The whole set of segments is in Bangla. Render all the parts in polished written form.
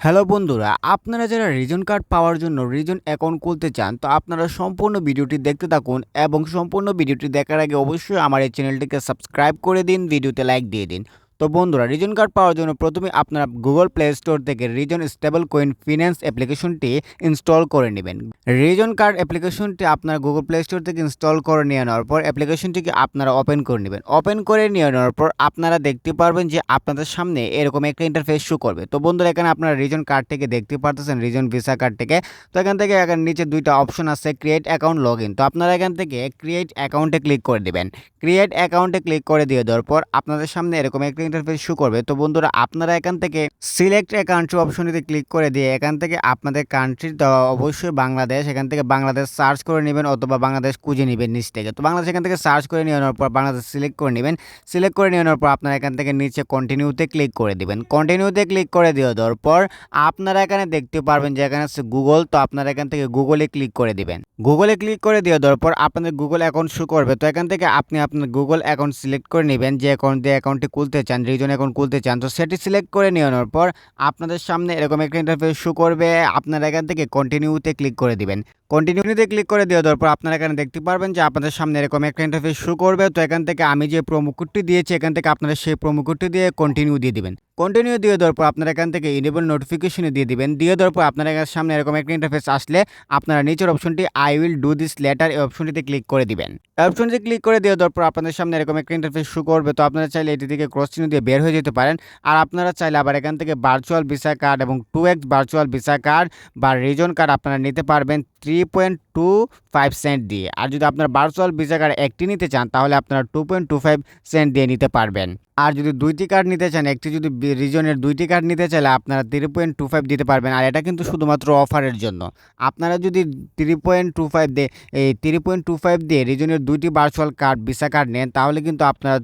হ্যালো বন্ধুরা, আপনারা যারা রিজন কার্ড পাওয়ার জন্য রিজন অ্যাকাউন্ট খুলতে চান, তো আপনারা সম্পূর্ণ ভিডিওটি দেখতে থাকুন এবং সম্পূর্ণ ভিডিওটি দেখার আগে অবশ্যই আমার এই চ্যানেলটিকে সাবস্ক্রাইব করে দিন, ভিডিওতে লাইক দিয়ে দিন। তো বন্ধুরা, রিজন কার্ড পাওয়ার জন্য প্রথমে আপনারা গুগল প্লে স্টোর থেকে রিজন স্টেবল কয়েন ফিন্যান্স অ্যাপ্লিকেশনটি ইনস্টল করে নেবেন। রিজন কার্ড অ্যাপ্লিকেশনটি আপনারা গুগল প্লে স্টোর থেকে ইনস্টল করে নিয়ে নেওয়ার পর অ্যাপ্লিকেশনটিকে আপনারা ওপেন করে নেবেন। ওপেন করে নিয়ে নেওয়ার পর আপনারা দেখতে পারবেন যে আপনাদের সামনে এরকম একটা ইন্টারফেস শো করবে। তো বন্ধুরা, এখানে আপনারা রিজন কার্ড থেকে দেখতে পারতেছেন, রিজন ভিসা কার্ড থেকে। তো এখান থেকে এখানে নিচে দুইটা অপশন আছে, ক্রিয়েট অ্যাকাউন্ট, লগ ইন। তো আপনারা এখান থেকে ক্রিয়েট অ্যাকাউন্টে ক্লিক করে দিবেন। ক্রিয়েট অ্যাকাউন্টে ক্লিক করে দিয়ে দেওয়ার পর আপনাদের সামনে এরকম একটা ইন্টারফেস শো করবে। তো বন্ধুরা, আপনারা এখান থেকে সিলেক্ট এ কান্ট্রি অপশনটিতে ক্লিক করে দিয়ে এখান থেকে আপনাদের কান্ট্রির অবশ্যই বাংলাদেশ, এখান থেকে বাংলাদেশ সার্চ করে নেবেন অথবা বাংলাদেশ খুঁজে নেবেন নিচ থেকে। তো বাংলাদেশ এখান থেকে সার্চ করে নেওয়ার পর বাংলাদেশ সিলেক্ট করে নেবেন। সিলেক্ট করে নেওয়ার পর আপনারা এখান থেকে নিচে কন্টিনিউতে ক্লিক করে দিবেন। কন্টিনিউতে ক্লিক করে দেওয়ার পর আপনারা এখানে দেখতে পারবেন যে এখানে আছে গুগল। তো আপনারা এখান থেকে গুগলে ক্লিক করে দিবেন। গুগলে ক্লিক করে দেওয়ার পর আপনাদের গুগল অ্যাকাউন্ট শো করবে। তো এখান থেকে আপনি আপনার গুগল অ্যাকাউন্ট সিলেক্ট করে নেবেন, যে অ্যাকাউন্ট দিয়ে অ্যাকাউন্টটি খুলতে চান, রিজন অ্যাকাউন্ট খুলতে চান। তো সেটি সিলেক্ট করে নেওয়ার পর আপনাদের সামনে এরকম একটা ইন্টারফেস শো করবে। আপনারা এখান থেকে কন্টিনিউতে ক্লিক করে দিবেন। কন্টিনিউতে ক্লিক করে দেওয়ার পর আপনারা এখানে দেখতে পারবেন যে আপনাদের সামনে এরকম একটা ইন্টারফেস শো করবে। তো এখান থেকে আমি যে প্রোমো কোডটি দিয়েছি, এখান থেকে আপনারা সেই প্রোমো কোডটি দিয়ে কন্টিনিউ দিয়ে দিবেন। কন্টিনিউ দিয়ে দেওয়ার পর আপনারা এখান থেকে ইনেবল নোটিফিকেশনে দিয়ে দিবেন। দিয়ে দেওয়ার পর আপনার সামনে এরকম একটা ইন্টারফেস আসলে আপনারা নিচের অপশনটি I will do this letter, এই অপশনটিতে ক্লিক করে দিবেন। এই অপশনটিতে ক্লিক করে দেওয়ার পর আপনাদের সামনে এরকম একটা ইন্টারফেস শো করবে। তো আপনারা চাইলে এটি থেকে ক্রস চিহ্ন দিয়ে বের হয়ে যেতে পারেন। আর আপনারা চাইলে আবার এখান থেকে ভার্চুয়াল ভিসা কার্ড এবং 2x ভার্চুয়াল ভিসা কার্ড বা রিজন কার্ড আপনারা নিতে পারবেন 3.25 সেন্ট দিয়ে। আর যদি আপনারা ভার্চুয়াল ভিসা কার্ড একটি নিতে চান তাহলে আপনারা 2.25 সেন্ট দিয়ে নিতে পারবেন। আর যদি দুইটি কার্ড নিতে চান, একটি যদি রিজনের দুইটি কার্ড নিতে চাইলে আপনারা 3.25 দিতে পারবেন। আর এটা কিন্তু শুধুমাত্র অফারের জন্য। আপনারা যদি 3.25 দিয়ে রিজনের দুইটি ভার্চুয়াল কার্ড ভিসা কার্ড নেন তাহলে কিন্তু আপনারা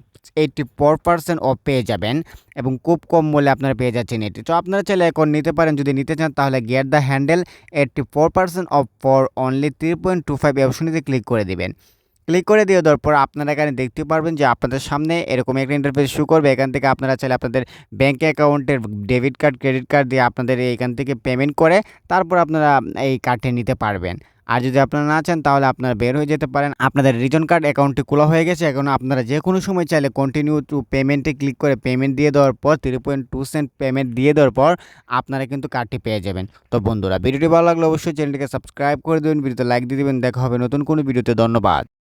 84% অফ পেয়ে যাবেন এবং খুব কম মূল্যে আপনারা পেয়ে যাচ্ছেন এটি। তো আপনারা চাইলে এখন নিতে পারেন, যদি নিতে চান তাহলে get the handle 84% of for only 3.25 এই অপশনটিতে ক্লিক করে দেবেন। ক্লিক করে দিয়ে দেওয়ার পর আপনারা এখানে দেখতে পারবেন যে আপনাদের সামনে এরকম একটা ইন্টারফেস শো করবে। এখান থেকে আপনারা চাইলে আপনাদের ব্যাঙ্ক অ্যাকাউন্টের ডেবিট কার্ড, ক্রেডিট কার্ড দিয়ে আপনাদের এখান থেকে পেমেন্ট করে তারপর আপনারা এই কার্ডটি নিতে পারবেন। আর যদি আপনারা না চান তাহলে আপনারা বের হয়ে যেতে পারেন। আপনাদের রিজন কার্ড অ্যাকাউন্টটি খোলা হয়ে গেছে। এখন আপনারা যে কোনো সময় চাইলে কন্টিনিউ টু পেমেন্টে ক্লিক করে পেমেন্ট দিয়ে দেওয়ার পর 3.2 সেন্ট পেমেন্ট দিয়ে দেওয়ার পর আপনারা কিন্তু কার্ডটি পেয়ে যাবেন। তো বন্ধুরা, ভিডিওটি ভালো লাগলে অবশ্যই চ্যানেলটিকে সাবস্ক্রাইব করে দেবেন, ভিডিওতে লাইক দিয়ে দেবেন। দেখা হবে নতুন কোনো ভিডিওতে। ধন্যবাদ।